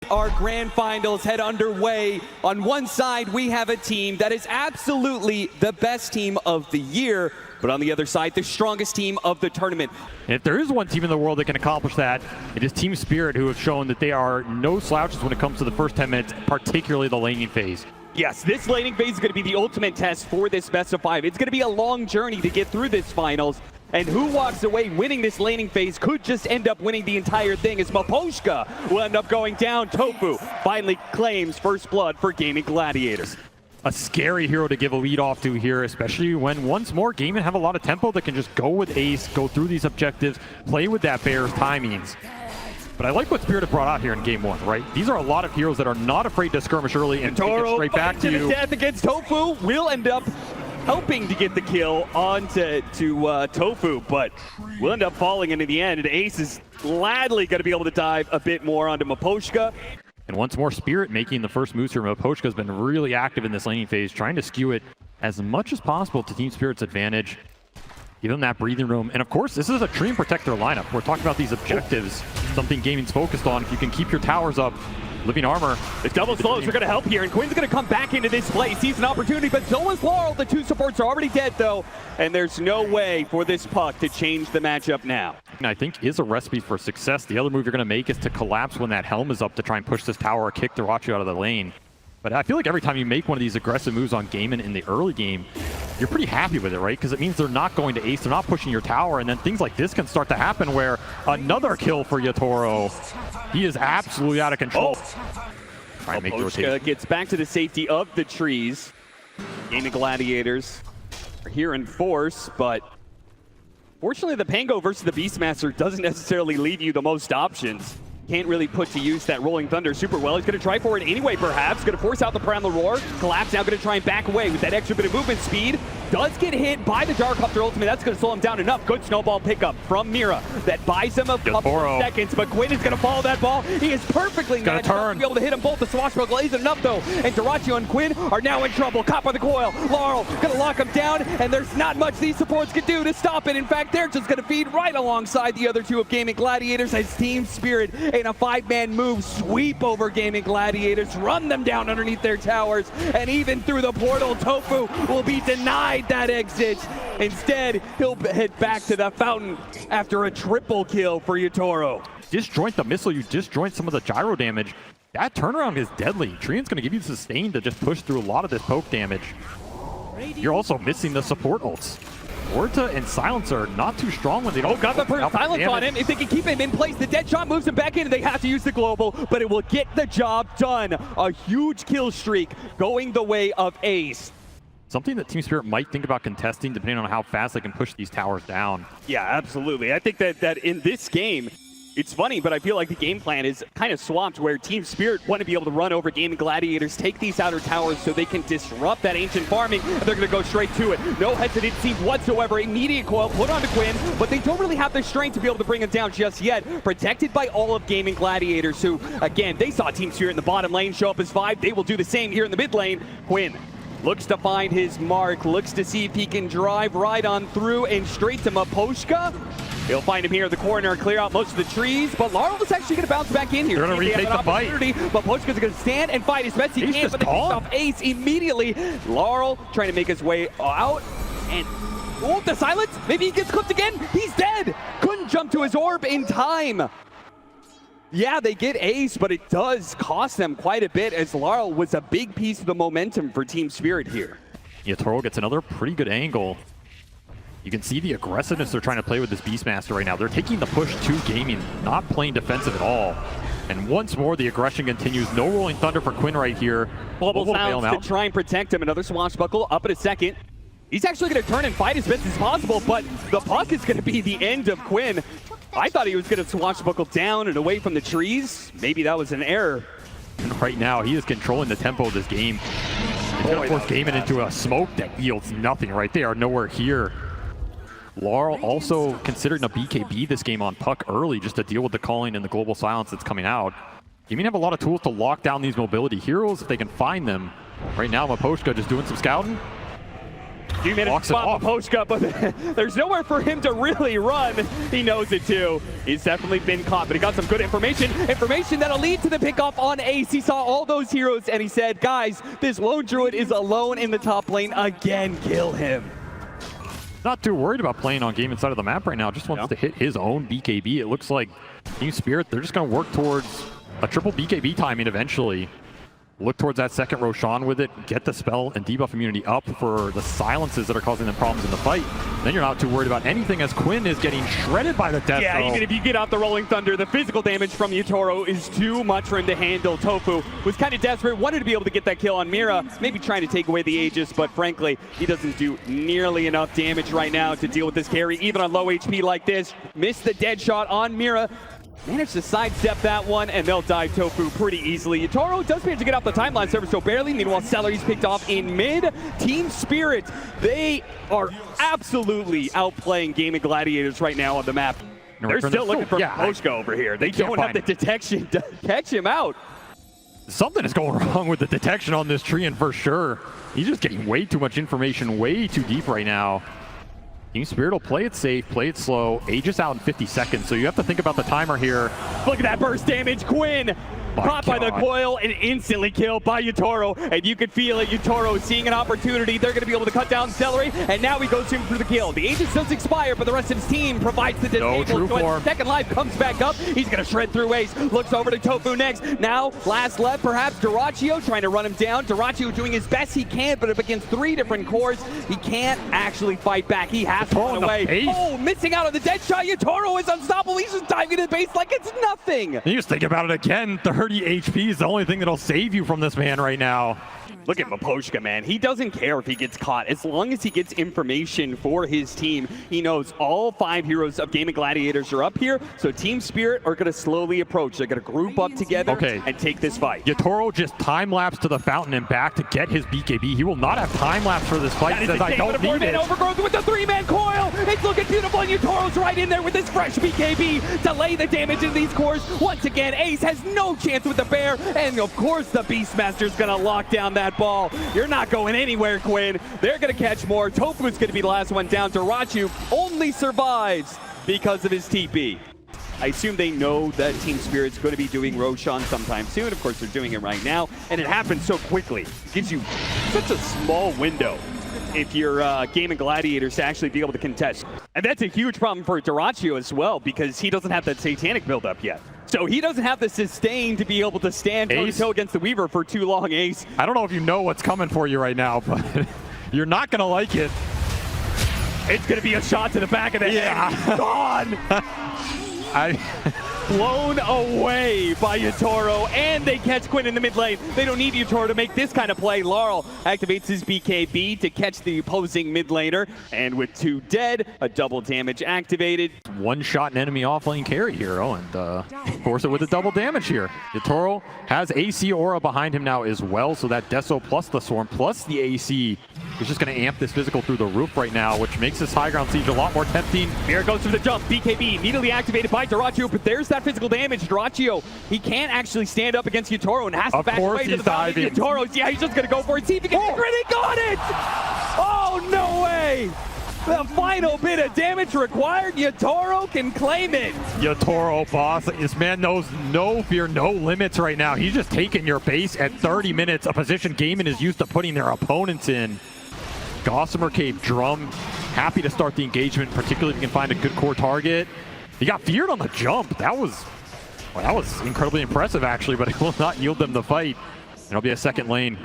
our grand finals head underway. On one side, we have a team that is absolutely the best team of the year, but on the other side, the strongest team of the tournament. And if there is one team in the world that can accomplish that, it is Team Spirit, who have shown that they are no slouches when it comes to the first 10 minutes, particularly the laning phase. Yes, this laning phase is going to be the ultimate test for this best of 5. It's going to be a long journey to get through this finals. And who walks away winning this laning phase could just end up winning the entire thing, as Maposhka will end up going down. Tofu finally claims first blood for Gaming Gladiators. A scary hero to give a lead off to here, especially when once more Gaming have a lot of tempo that can just go with ace, go through these objectives, play with that Bear's timings. But I like what Spirit have brought out here in game 1, right? These are a lot of heroes that are not afraid to skirmish early and take it straight back to you. Death against Tofu will end up helping to get the kill onto Tofu, but will end up falling into the end. And Ace is gladly going to be able to dive a bit more onto Maposhka. And once more, Spirit making the first moves here. Maposhka has been really active in this laning phase, trying to skew it as much as possible to Team Spirit's advantage. Give them that breathing room. And of course, this is a Tree and Protector lineup. We're talking about these objectives, something Gaming's focused on. If you can keep your towers up, living armor. The double slows are going to help here, and Quinn's going to come back into this play. Sees an opportunity, but so is Laurel. The two supports are already dead, though, and there's no way for this puck to change the matchup now. And I think is a recipe for success. The other move you're going to make is to collapse when that helm is up to try and push this tower or kick Dirachi out of the lane. But I feel like every time you make one of these aggressive moves on Gaming in the early game, you're pretty happy with it, right? Because it means they're not going to ace, they're not pushing your tower, and then things like this can start to happen where another kill for Yatoro. He is absolutely out of control. Try and make the rotation. Gets back to the safety of the trees. Gaming Gladiators are here in force, but fortunately the Pango versus the Beastmaster doesn't necessarily leave you the most options. Can't really put to use that Rolling Thunder super well. He's going to try for it anyway, perhaps. Going to force out the Prime the Roar. Collapse now going to try and back away with that extra bit of movement speed. Does get hit by the Gyrocopter ultimate. That's going to slow him down enough. Good snowball pickup from Mira. That buys him a couple of seconds, but Quinn is going to follow that ball. He is perfectly matched up to be able to hit them both. The Swashbuckle isn't enough, though. And Dirachi and Quinn are now in trouble. Caught by the coil. Laurel going to lock him down, and there's not much these supports can do to stop it. In fact, they're just going to feed right alongside the other two of Gaming Gladiators as Team Spirit in a 5-man move sweep over Gaming Gladiators, run them down underneath their towers, and even through the portal, Tofu will be denied that exit. Instead, he'll head back to the fountain after a triple kill for Yatoro. Disjoint the missile, you disjoint some of the gyro damage. That turnaround is deadly. Treant's going to give you sustain to just push through a lot of this poke damage. You're also missing the support ults. Orta and Silencer not too strong when they don't. Oh, got the first silence on him. If they can keep him in place, the dead shot moves him back in, and they have to use the global, but it will get the job done. A huge kill streak going the way of Ace. Something that Team Spirit might think about contesting depending on how fast they can push these towers down. Yeah, absolutely. I think that in this game, it's funny, but I feel like the game plan is kind of swapped where Team Spirit want to be able to run over Gaming Gladiators, take these outer towers so they can disrupt that ancient farming, and they're going to go straight to it. No hesitancy whatsoever. Immediate coil put onto Quinn, but they don't really have the strength to be able to bring him down just yet. Protected by all of Gaming Gladiators, who, again, they saw Team Spirit in the bottom lane show up as 5. They will do the same here in the mid lane. Quinn looks to find his mark, looks to see if he can drive right on through and straight to Maposhka. He'll find him here in the corner, clear out most of the trees, but Laurel is actually going to bounce back in here. They're going to retake the fight. Maposhka's going to stand and fight as best he can, but they pick off Ace immediately. Laurel trying to make his way out, and oh, the silence. Maybe he gets clipped again. He's dead. Couldn't jump to his orb in time. Yeah, they get Ace, but it does cost them quite a bit as Laurel was a big piece of the momentum for Team Spirit here. Yatoro gets another pretty good angle. You can see the aggressiveness they're trying to play with this Beastmaster right now. They're taking the push to Gaming, not playing defensive at all. And once more, the aggression continues. No Rolling Thunder for Quinn right here. Bubble sounds to try and protect him. Another Swashbuckle up in a second. He's actually going to turn and fight as best as possible, but the puck is going to be the end of Quinn. I thought he was going to Swashbuckle down and away from the trees. Maybe that was an error. And right now, he is controlling the tempo of this game. He's going to force Gaming into a smoke that yields nothing right there. Nowhere here. Laurel also considering a BKB this game on puck early just to deal with the calling and the global silence that's coming out. Gaming have a lot of tools to lock down these mobility heroes if they can find them. Right now, Maposhka just doing some scouting. You managed to spot Maposhka, but there's nowhere for him to really run. He knows it too. He's definitely been caught, but he got some good information that'll lead to the pickoff on Ace. He saw all those heroes and he said, guys, this lone druid is alone in the top lane again. Kill him. Not too worried about playing on game inside of the map right now. Just wants to hit his own BKB. It looks like Team Spirit, they're just going to work towards a triple BKB timing eventually. Look towards that second Roshan with it, get the spell and debuff immunity up for the silences that are causing them problems in the fight. Then you're not too worried about anything as Quinn is getting shredded by the death. Yeah, even if you get out the Rolling Thunder, the physical damage from Yatoro is too much for him to handle. Tofu was kind of desperate, wanted to be able to get that kill on Mira, maybe trying to take away the Aegis, but frankly, he doesn't do nearly enough damage right now to deal with this carry, even on low HP like this. Missed the dead shot on Mira. Managed to sidestep that one, and they'll die Tofu pretty easily. Yatoro does manage to get off the timeline server so barely. Meanwhile, Celery's picked off in mid. Team Spirit, they are absolutely outplaying Gaming Gladiators right now on the map. They're still looking for Poshka over here. They don't have the detection to catch him out. Something is going wrong with the detection on this tree, and for sure, he's just getting way too much information, way too deep right now. Team Spirit will play it safe, play it slow. Aegis out in 50 seconds, so you have to think about the timer here. Look at that burst damage. Quinn caught by the coil and instantly killed by Yatoro, and you can feel it. Yatoro seeing an opportunity. They're going to be able to cut down Celery, and now he goes in for the kill. The Aegis does expire, but the rest of his team provides the disable. So second life comes back up. He's going to shred through Ace. Looks over to Tofu next. Now, last left, perhaps Duraccio trying to run him down. Duraccio doing his best he can, but up against 3 different cores, he can't actually fight back. He has to run away. Oh, missing out on the dead shot. Yatoro is unstoppable. He's just diving into the base like it's nothing. You just think about it again. 30 HP is the only thing that'll save you from this man right now. Look at Maposhka, man. He doesn't care if he gets caught. As long as he gets information for his team, he knows all 5 heroes of Gaming Gladiators are up here, so Team Spirit are going to slowly approach. They're going to group up together and take this fight. Yatoro just time-lapse to the fountain and back to get his BKB. He will not have time-lapse for this fight. He says, I don't need it. Overgrowth with the 3-man coil. It's looking beautiful, and Yatoro's right in there with his fresh BKB to lay the damage in these cores. Once again, Ace has no chance with the bear, and of course the Beastmaster's going to lock down that ball. You're not going anywhere, Quinn. They're going to catch more. Tofu's going to be the last one down. Durachu only survives because of his TP. I assume they know that Team Spirit's going to be doing Roshan sometime soon. Of course, they're doing it right now, and it happens so quickly. It gives you such a small window if you're Gaming Gladiators to actually be able to contest. And that's a huge problem for Duraccio as well, because he doesn't have that Satanic build-up yet. So he doesn't have the sustain to be able to stand toe-to-toe against the Weaver for too long, Ace. I don't know if you know what's coming for you right now, but you're not going to like it. It's going to be a shot to the back of the head. Gone! Blown away by Yatoro, and they catch Quinn in the mid lane. They don't need Yatoro to make this kind of play. Laurel activates his BKB to catch the opposing mid laner, and with 2 dead, a double damage activated. One-shot an enemy off-lane carry here, and force it with a double damage here. Yatoro has AC aura behind him now as well, so that Deso plus the Swarm plus the AC is just going to amp this physical through the roof right now, which makes this high ground siege a lot more tempting. Here goes to the jump. BKB immediately activated by Duraccio, but there's that physical damage. Duraccio, he can't actually stand up against Yatoro and has to back away to the diving. Yatoro's, he's just going to go for it. See if he can get it. He got it! Oh, no way! The final bit of damage required. Yatoro can claim it. Yatoro, boss. This man knows no fear, no limits right now. He's just taking your base at 30 minutes, a position Gaiman is used to putting their opponents in. Gossamer Cave Drum, happy to start the engagement, particularly if you can find a good core target. He got feared on the jump. That was incredibly impressive, actually, but it will not yield them the fight. It'll be a second lane.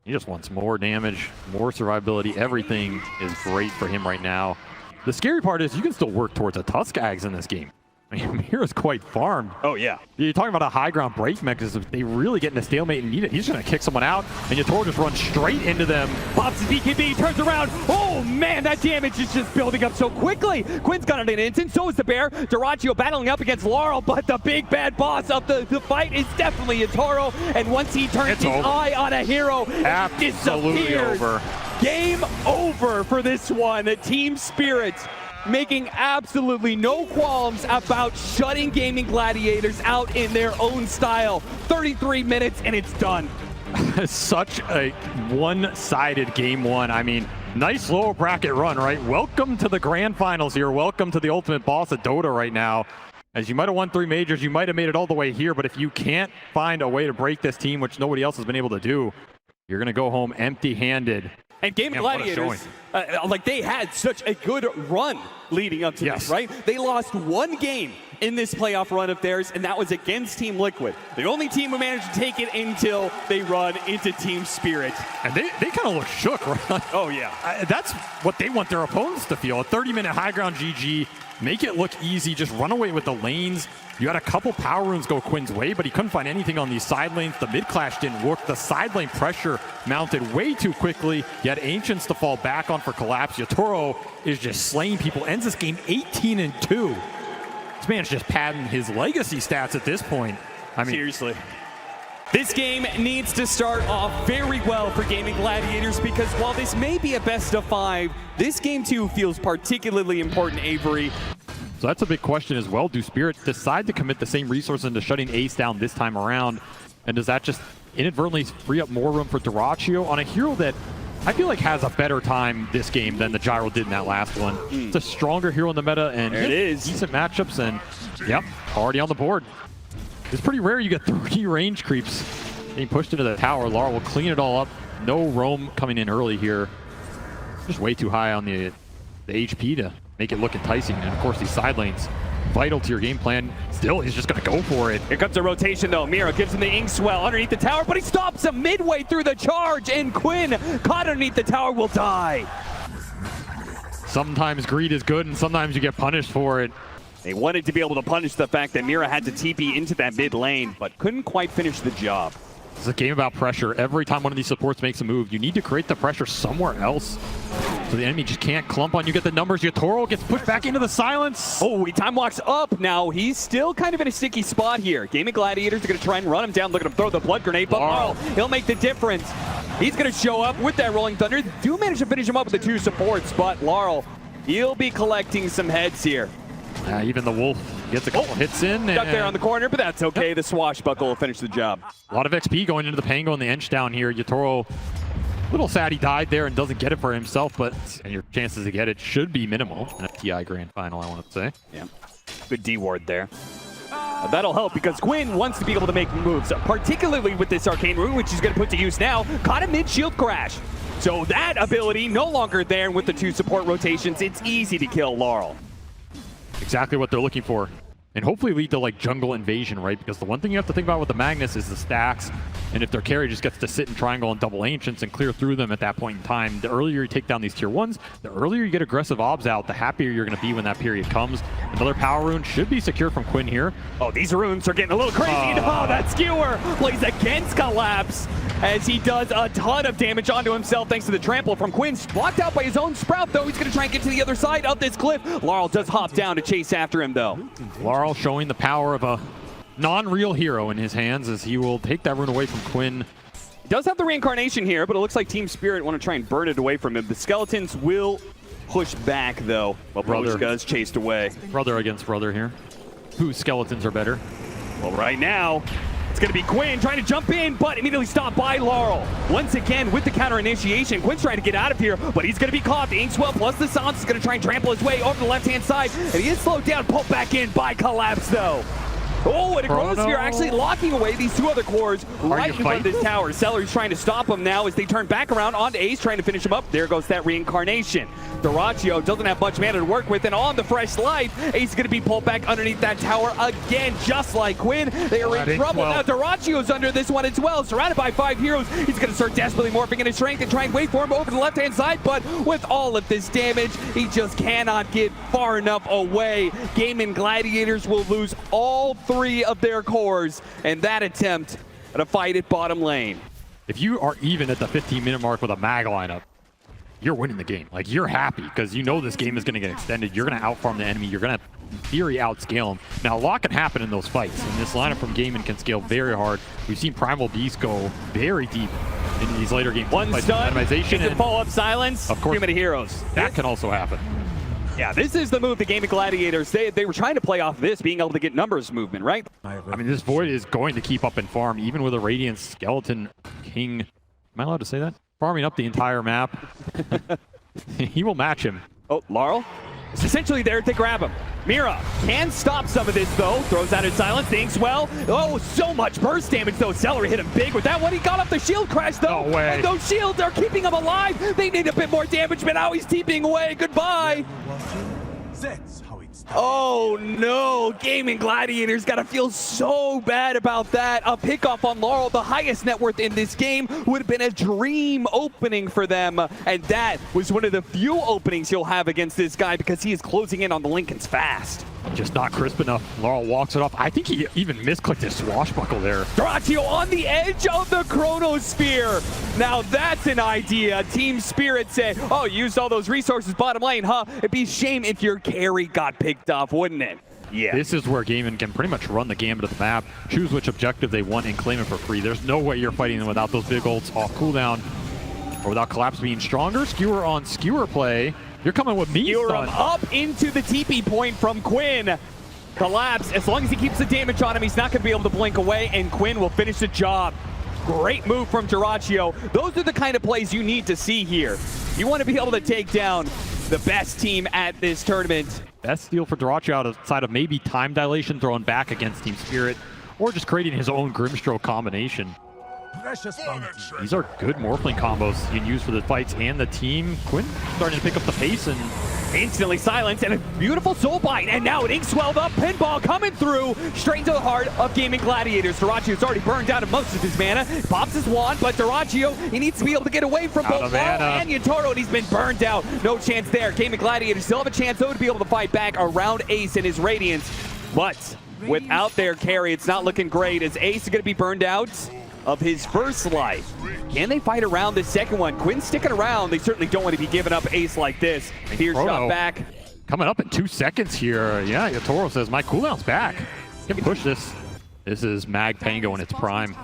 He just wants more damage, more survivability. Everything is great for him right now. The scary part is you can still work towards a Tuskags in this game. I mean, Mira's quite farmed. Oh, yeah. You're talking about a high ground break mechanism. They really get in a stalemate and need it. He's going to kick someone out, and Yatoro just runs straight into them. Pops his BKB, turns around. Oh, man, that damage is just building up so quickly. Quinn's got it in an instant. So is the Bear. Duraccio battling up against Laurel, but the big bad boss of the fight is definitely Yatoro. And once he turns his eye on a hero, absolutely disappears. Over. Game over for this one. Team Spirit making absolutely no qualms about shutting Gaming Gladiators out in their own style. 33 minutes and it's done. Such a one-sided game one. I mean, Nice lower bracket run, right? Welcome to the grand finals here. Welcome to the ultimate boss of Dota right now. As you might have won 3 majors, you might have made it all the way here, but if you can't find a way to break this team, which nobody else has been able to do, you're going to go home empty-handed. And Game of Gladiators, like they had such a good run leading up to this, right? They lost 1 game in this playoff run of theirs, and that was against Team Liquid. The only team who managed to take it until they run into Team Spirit. And they kind of look shook, right? Oh, yeah. That's what they want their opponents to feel. A 30-minute high ground GG. Make it look easy. Just run away with the lanes. You had a couple power runes go Quinn's way, but he couldn't find anything on these side lanes. The mid clash didn't work. The side lane pressure mounted way too quickly. You had Ancients to fall back on for Collapse. Yatoro is just slaying people. Ends this game 18-2. This man's just padding his legacy stats at this point. I mean, seriously. This game needs to start off very well for Gaming Gladiators, because while this may be a best of 5, this game too feels particularly important, Avery. So that's a big question as well. Do Spirit decide to commit the same resources into shutting Ace down this time around? And does that just inadvertently free up more room for Dyrachyo on a hero that I feel like has a better time this game than the Gyro did in that last one? It's a stronger hero in the meta, and there it is. Decent matchups, and yep, already on the board. It's pretty rare you get 3 range creeps being pushed into the tower. Lara will clean it all up. No roam coming in early here. Just way too high on the HP to make it look enticing. And of course, these side lanes, vital to your game plan. Still, he's just going to go for it. Here comes a rotation, though. Mira gives him the ink swell underneath the tower, but he stops him midway through the charge, and Quinn, caught underneath the tower, will die. Sometimes greed is good, and sometimes you get punished for it. They wanted to be able to punish the fact that Mira had to TP into that mid lane, but couldn't quite finish the job. It's a game about pressure. Every time one of these supports makes a move, you need to create the pressure somewhere else so the enemy just can't clump on you. Get the numbers. Yatoro gets pushed back into the silence. Oh, he time walks up now. He's still kind of in a sticky spot here. Gaming Gladiators are going to try and run him down. Look at him throw the blood grenade, but Laurel, he'll make the difference. He's going to show up with that Rolling Thunder. Do manage to finish him up with the 2 supports, but Laurel, he'll be collecting some heads here. Even the Wolf gets a couple hits in. Stuck there on the corner, but that's okay. The swashbuckle will finish the job. A lot of XP going into the Pango and the Ench down here. Yatoro, a little sad he died there and doesn't get it for himself, but your chances to get it should be minimal in a TI Grand Final, I want to say. Yeah, good D ward there. That'll help because Quinn wants to be able to make moves, particularly with this Arcane Rune, which he's going to put to use now. Caught a mid-shield crash. So that ability no longer there, and with the 2 support rotations, it's easy to kill Laurel. Exactly what they're looking for. And hopefully lead to like jungle invasion, right? Because the one thing you have to think about with the Magnus is the stacks. And if their carry just gets to sit in triangle and double Ancients and clear through them at that point in time, the earlier you take down these tier 1s, the earlier you get aggressive obs out, the happier you're going to be when that period comes. Another power rune should be secure from Quinn here. Oh, these runes are getting a little crazy. Oh, that skewer plays against Collapse as he does a ton of damage onto himself thanks to the trample from Quinn. Blocked out by his own Sprout, though. He's going to try and get to the other side of this cliff. Laurel does hop down to chase after him, though. Laurel showing the power of a non-real hero in his hands as he will take that rune away from Quinn. He does have the reincarnation here, but it looks like Team Spirit want to try and burn it away from him. The skeletons will push back, though, while Brothers is chased away. Brother against brother here. Whose skeletons are better? Well, right now, it's going to be Quinn trying to jump in, but immediately stopped by Laurel. Once again, with the counter initiation, Quinn's trying to get out of here, but he's going to be caught. The Inkswell plus the Silence is going to try and trample his way over the left-hand side, and he is slowed down, pulled back in by Collapse, though. Oh, and a Chronosphere actually locking away these 2 other cores right in front of this tower. Celery's trying to stop him now as they turn back around onto Ace, trying to finish him up. There goes that reincarnation. Dyrachyo doesn't have much mana to work with, and on the fresh life, Ace is going to be pulled back underneath that tower again, just like Quinn. They are in trouble now. Dyrachyo's under this one as well, surrounded by 5 heroes. He's going to start desperately morphing in his strength and try and wait for him over the left-hand side, but with all of this damage, he just cannot get far enough away. Gaming Gladiators will lose all 3 of their cores, and that attempt at a fight at bottom lane. If you are even at the 15-minute mark with a mag lineup, you're winning the game. Like, you're happy because you know this game is going to get extended. You're going to outfarm the enemy. You're going to, in theory, outscale them. Now, a lot can happen in those fights, and this lineup from Gaimin can scale very hard. We've seen Primal Beast go very deep in these later games. One stun, and follow-up silence, of course, too many heroes. That can also happen. Yeah, this is the move the Gaming Gladiators. They were trying to play off this, being able to get numbers movement, right? I mean, this Void is going to keep up and farm, even with a Radiant Skeleton King. Am I allowed to say that? Farming up the entire map. He will match him. Oh, Laurel is essentially there to grab him. Mira can stop some of this, though. Throws out his silence. Thinks well. Oh, so much burst damage, though. Celery hit him big with that one. He got off the shield crash, though. No way. And those shields are keeping him alive. They need a bit more damage, but now he's TPing away. Goodbye. That's how it's done. Oh no, Gaming Gladiators gotta feel so bad about that. A pickoff on Laurel, the highest net worth in this game, would have been a dream opening for them. And that was one of the few openings he'll have against this guy because he is closing in on the Lincolns fast. Just not crisp enough. Laurel walks it off. I think he even misclicked his swashbuckle there. Doraccio on the edge of the Chronosphere. Now that's an idea. Team Spirit said, oh, you used all those resources bottom lane, huh? It'd be a shame if your carry got picked off, wouldn't it? Yeah. This is where Gaimin can pretty much run the gambit of the map, choose which objective they want, and claim it for free. There's no way you're fighting them without those big ults off cooldown or without Collapse being stronger. Skewer on skewer play. You're coming with me, Skewer son. him up into the TP point from Quinn. Collapse, as long as he keeps the damage on him, he's not going to be able to blink away, and Quinn will finish the job. Great move from Doraccio. Those are the kind of plays you need to see here. You want to be able to take down the best team at this tournament. Best steal for Doraccio outside of maybe time dilation thrown back against Team Spirit, or just creating his own Grimstroke combination. Precious bounty. These are good Morphling combos you can use for the fights and the team. Quinn starting to pick up the pace and Instantly silenced, and a beautiful soul bite, and now an ink swelled up pinball coming through straight to the heart of Gaming Gladiators. Doracchio's already burned out of most of his mana, pops his wand, but Doraccio, he needs to be able to get away from both Laurel and Yatoro, and he's been burned out. No chance there. Gaming Gladiators still have a chance, though, to be able to fight back around Ace and his Radiance, but without their carry, it's not looking great, as Ace is going to be burned out of his first life. Can they fight around this second one? Quinn's sticking around. They certainly don't want to be giving up Ace like this. Here's shot back. Coming up in 2 seconds here. Yeah, Yatoro says, my cooldown's back. Can push this. This is Mag Pango in its prime.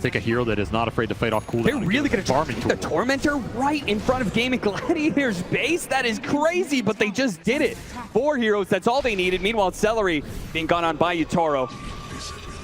Take a hero that is not afraid to fight off cooldown. They're really going to farming the Tormentor right in front of Gaming Gladiators base. That is crazy, but they just did it. 4 heroes, that's all they needed. Meanwhile, Celery being gone on by Yatoro.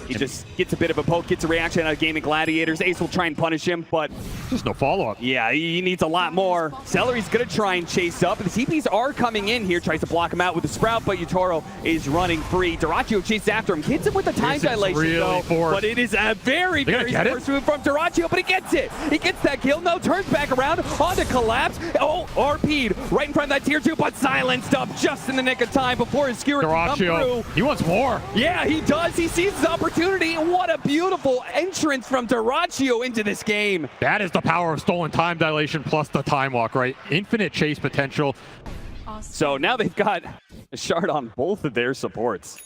He just gets a bit of a poke, gets a reaction out of Gaming Gladiators. Ace will try and punish him, but just no follow-up. Yeah, he needs a lot more. Celery's going to try and chase up. The TPs are coming in here, tries to block him out with the Sprout, but Yatoro is running free. Doraccio chases after him, hits him with the time dilation, really though. forced. But it is a very forced move from Doraccio, but he gets it. He gets that kill, no, turns back around, onto Collapse. Oh, RP'd right in front of that tier 2, but silenced up just in the nick of time before his skewer can come through. He wants more. Yeah, he does. He sees his opportunity. What a beautiful entrance from Doraccio into this game. That is the power of stolen time dilation plus the time walk, right? Infinite chase potential. So now they've got a shard on both of their supports.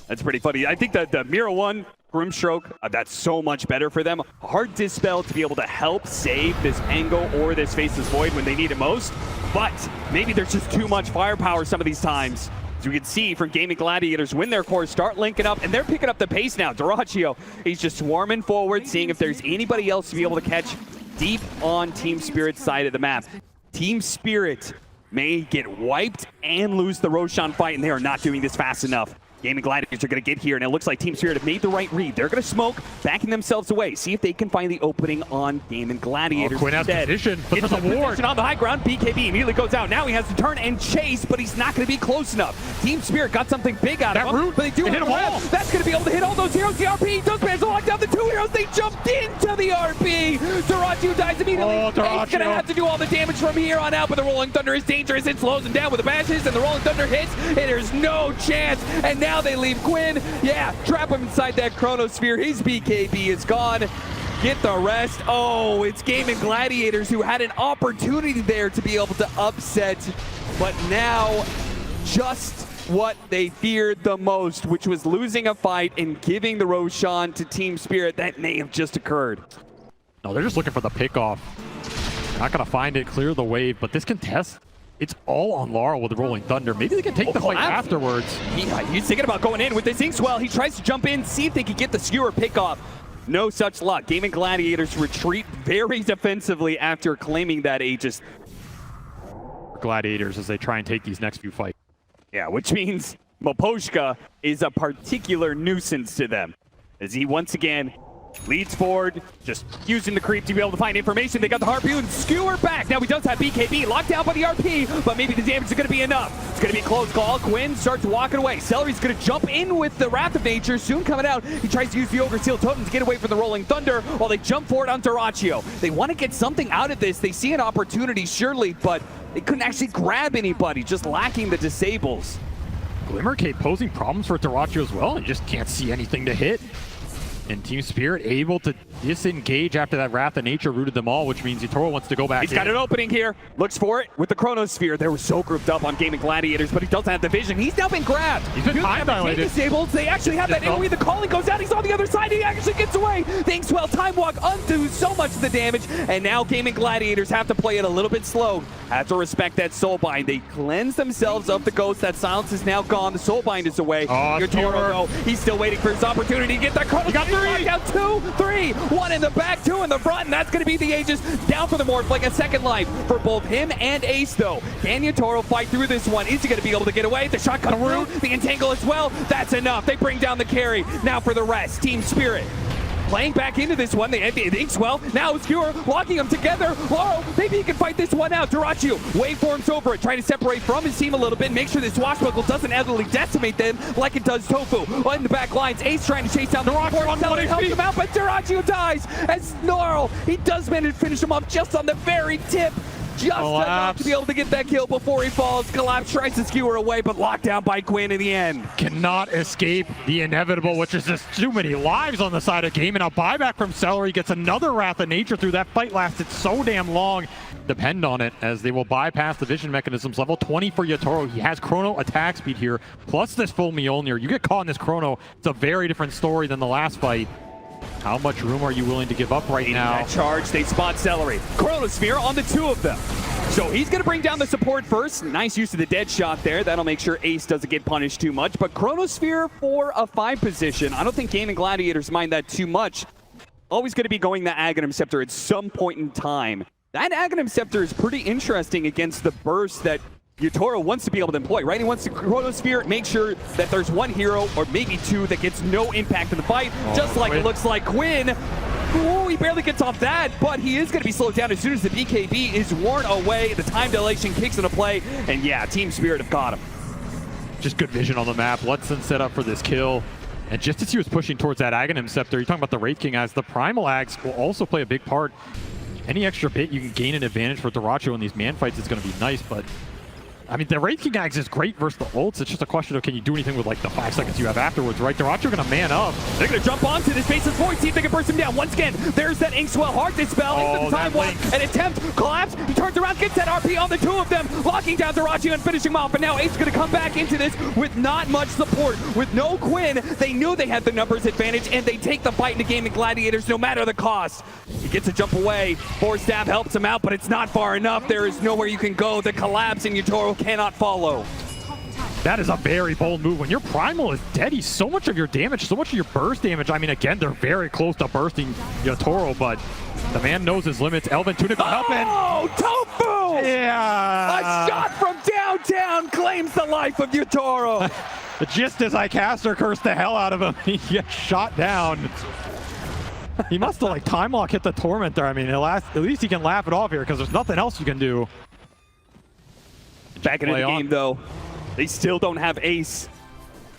That's pretty funny. I think that the Mira 1 Grimstroke, that's so much better for them. Hard Dispel to be able to help save this Pango or this Faceless Void when they need it most. But maybe there's just too much firepower some of these times. As you can see from Gaming Gladiators, when their cores start linking up, and they're picking up the pace now. Doraccio, he's just swarming forward, seeing if there's anybody else to be able to catch deep on Team Spirit's side of the map. Team Spirit may get wiped and lose the Roshan fight, and they are not doing this fast enough. Gaming Gladiators are going to get here, and it looks like Team Spirit have made the right read. They're going to smoke, backing themselves away. See if they can find the opening on Gaming Gladiators. Quinn has position, but there's a ward. On the high ground, BKB immediately goes out. Now he has to turn and chase, but he's not going to be close enough. Team Spirit got something big out of him, but they do hit them all. That's going to be able to hit all those heroes. The RP does manage to lock down the 2 heroes. They jumped into the RP. Doraccio dies immediately. He's going to have to do all the damage from here on out, but the Rolling Thunder is dangerous. It slows him down with the bashes, and the Rolling Thunder hits, and there's no chance. And now they leave Quinn. Yeah, trap him inside that Chronosphere. His BKB is gone. Get the rest. Oh, it's Gaming Gladiators who had an opportunity there to be able to upset, but now just what they feared the most, which was losing a fight and giving the Roshan to Team Spirit. That may have just occurred. No, they're just looking for the pickoff. Not going to find it, clear the wave, but this contest, it's all on Laurel with the Rolling Thunder. Maybe they can take the fight afterwards. He's thinking about going in with this Inkswell. He tries to jump in, see if they can get the skewer pickoff. No such luck. Gaming Gladiators retreat very defensively after claiming that Aegis. Gladiators as they try and take these next few fights. Yeah, which means Maposhka is a particular nuisance to them, as he once again Leads forward, just using the creep to be able to find information. They got the Harpoon, Skewer back. Now he does have BKB, locked down by the RP, but maybe the damage is going to be enough. It's going to be a close call. Quinn starts walking away. Celery's going to jump in with the Wrath of Nature, soon coming out. He tries to use the Ogre Seal Totem to get away from the Rolling Thunder while they jump forward on Duraccio. They want to get something out of this. They see an opportunity, surely, but they couldn't actually grab anybody, just lacking the disables. Glimmercape posing problems for Duraccio as well. You just can't see anything to hit. And Team Spirit able to disengage after that Wrath of Nature rooted them all, which means Yatoro wants to go back. He's got an opening here. Looks for it with the Chronosphere. They were so grouped up on Gaming Gladiators, but he doesn't have the vision. He's now been grabbed. He's been time dilated. Disabled. They actually have that AoE. The calling goes out. He's on the other side. He actually gets away. The Inkswell Time Walk undoes so much of the damage. And now Gaming Gladiators have to play it a little bit slow. Have to respect that Soulbind. They cleanse themselves of the ghost. That silence is now gone. The Soulbind is away. Yatoro, though, he's still waiting for his opportunity to get that Chronosphere. He got 3. Down 2, 3, 1 in the back, 2 in the front, and that's going to be the Aegis down for the Morph, like a second life for both him and Ace, though. Can Yatoro fight through this one? Is he going to be able to get away? The shot comes through, the entangle as well. That's enough. They bring down the carry. Now for the rest, Team Spirit. Playing back into this one, the Inkswell, now Skewer, locking them together. Laurel, maybe he can fight this one out. Duraccio, waveforms over it, trying to separate from his team a little bit, make sure this Swashbuckle doesn't utterly decimate them like it does Tofu. In the back lines, Ace trying to chase down the Duraccio, helps him out, but Duraccio dies as Laurel, he does manage to finish him off just on the very tip. Just enough to be able to get that kill before he falls. Collapse tries to Skewer away, but locked down by Quinn in the end. Cannot escape the inevitable, which is just too many lives on the side of game. And a buyback from Celery gets another Wrath of Nature through. That fight lasted so damn long. Depend on it, as they will bypass the vision mechanisms. Level 20 for Yatoro. He has Chrono attack speed here, plus this full Mjolnir. You get caught in this Chrono, it's a very different story than the last fight. How much room are you willing to give up right now? That charge, they spot Celery. Chronosphere on the 2 of them. So he's going to bring down the support first. Nice use of the dead shot there. That'll make sure Ace doesn't get punished too much. But Chronosphere for a 5 position. I don't think Gaming Gladiators mind that too much. Always going to be going the Aghanim Scepter at some point in time. That Aghanim Scepter is pretty interesting against the burst that Yatoro wants to be able to employ, right? He wants to Chronosphere, make sure that there's one hero or maybe 2 that gets no impact in the fight, just like Quinn. It looks like Quinn. Ooh, he barely gets off that, but he is going to be slowed down as soon as the BKB is worn away. The time dilation kicks into play, and yeah, Team Spirit have got him. Just good vision on the map. Lutzen set up for this kill. And just as he was pushing towards that Aghanim Scepter, you're talking about the Wraith King, as the Primal Axe will also play a big part. Any extra bit you can gain an advantage for Duraccio in these man fights is going to be nice, but I mean, the Wraith King Axe is great versus the ults. It's just a question of can you do anything with like the 5 seconds you have afterwards, right? Duraccio gonna man up. They're gonna jump onto this Faceless Void, see if they can burst him down. Once again, there's that Inkswell Heart Dispel into the Time Walk. An attempt, collapse, he turns around, gets that RP on the 2 of them, locking down Duraccio and finishing him off. And now Ace is gonna come back into this with not much support. With no Quinn, they knew they had the numbers advantage, and they take the fight into Gaming Gladiators no matter the cost. He gets a jump away, Force Stab helps him out, but it's not far enough. There is nowhere you can go. The collapse and Yatoro cannot follow. That is a very bold move. When your Primal is dead, he's so much of your damage, so much of your burst damage. I mean, again, they're very close to bursting Yatoro, but the man knows his limits. Elvin Tunic will help in. Oh, Tofu! Yeah! A shot from downtown claims the life of Yatoro. Just as I caster curse the hell out of him, he gets shot down. He must have like time lock hit the Torment there. I mean, at least he can laugh it off here because there's nothing else you can do. Back into the game, though. They still don't have Ace.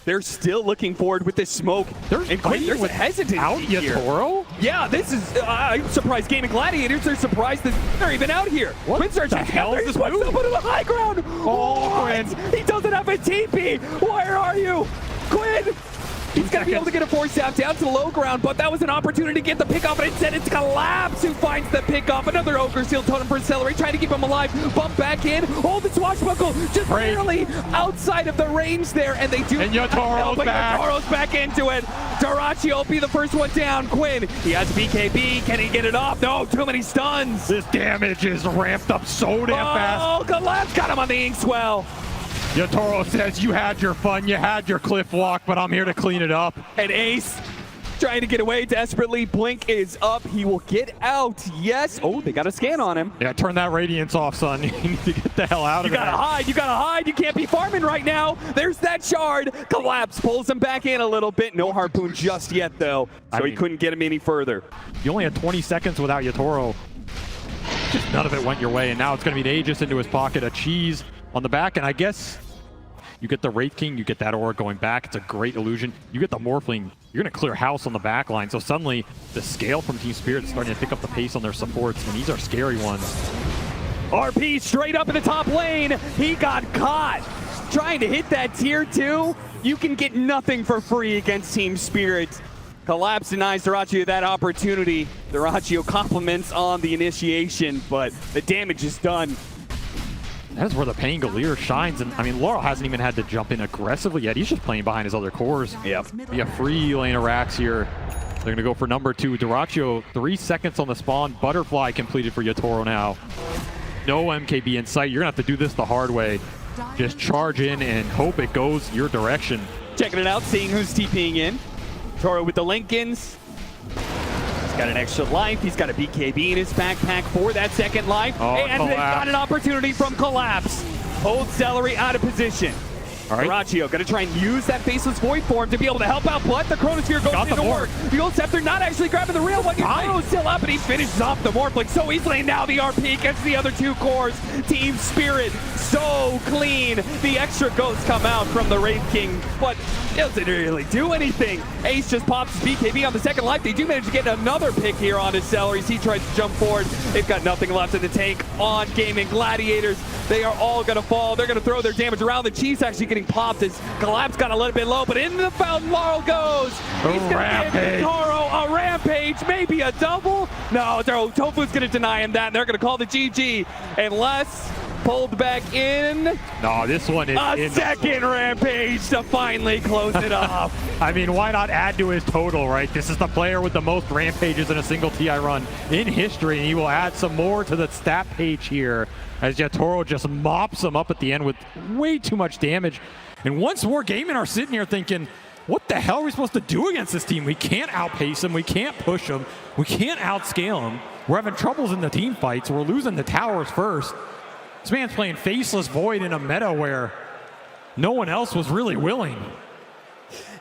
They're still looking forward with this smoke. There's a hesitancy out Yatoro? Yeah, this is... I'm surprised Gaming Gladiators are surprised that they're even out here. What the hell is this move? Put him on the high ground. Oh, Quinn. He doesn't have a TP. Where are you? Quinn! He's going to be able to get a Force Stab down to the low ground, but that was an opportunity to get the pick off, and instead it's Collapse who finds the pick off. Another Ogre Seal Totem for Celery, trying to keep him alive. Bump back in. Oh, the Swashbuckle just barely outside of the range there, and they do. And Yatoro's back. Yatoro's back into it. Duraccio will be the first one down. Quinn, he has BKB. Can he get it off? No, too many stuns. This damage is ramped up so damn fast. Oh, Collapse got him on the Inkswell. Yatoro says, you had your fun, you had your cliff walk, but I'm here to clean it up. And Ace, trying to get away desperately. Blink is up. He will get out. Yes. Oh, they got a scan on him. Yeah, turn that radiance off, son. You need to get the hell out of there. You gotta hide. You gotta hide. You can't be farming right now. There's that shard. Collapse pulls him back in a little bit. No harpoon just yet, though. So he couldn't get him any further. You only had 20 seconds without Yatoro. Just none of it went your way, and now it's going to be Aegis into his pocket, a cheese on the back, and I guess you get the Wraith King, you get that aura going back. It's a great illusion. You get the Morphling, you're going to clear house on the back line, so suddenly the scale from Team Spirit is starting to pick up the pace on their supports, and these are scary ones. RP straight up in the top lane. He got caught trying to hit that tier 2. You can get nothing for free against Team Spirit. Collapse denies Dyrachyo that opportunity. Dyrachyo compliments on the initiation, but the damage is done. That's where the Pangolier shines, and I mean, Laurel hasn't even had to jump in aggressively yet. He's just playing behind his other cores. Yep. Be a free lane of racks here. They're going to go for number 2. Dyrachyo, 3 seconds on the spawn. Butterfly completed for Yatoro now. No MKB in sight. You're going to have to do this the hard way. Just charge in and hope it goes your direction. Checking it out, seeing who's TPing in. Toro with the Lincolns. He's got an extra life. He's got a BKB in his backpack for that second life. Oh, and they've got an opportunity from Collapse. Hold Celery out of position. All right. Dyrachyo going to try and use that Faceless Void form to be able to help out, but the Chronosphere goes into work. The Old Scepter not actually grabbing the real one. Yatoro's still up, and he finishes off the Morphling so easily. Now the RP gets the other 2 cores. Team Spirit so clean. The extra ghosts come out from the Wraith King, but doesn't really do anything. Ace just pops his BKB on the second life. They do manage to get another pick here on his Celeries. He tries to jump forward. They've got nothing left in the tank on Gaming Gladiators. They are all going to fall. They're going to throw their damage around. The Chief's actually getting popped as Collapse got a little bit low, but into the fountain Laurel goes. He's going to give Toro a rampage, maybe a double. No, Tofu's going to deny him that, and they're going to call the GG unless pulled back in. No, this one is a second rampage to finally close it off. I mean, why not add to his total, right? This is the player with the most rampages in a single TI run in history, and he will add some more to the stat page here as Yatoro just mops him up at the end with way too much damage. And once more, Gaming are sitting here thinking, what the hell are we supposed to do against this team? We can't outpace him. We can't push him. We can't outscale him. We're having troubles in the team fights. We're losing the towers first. This man's playing Faceless Void in a meta where no one else was really willing.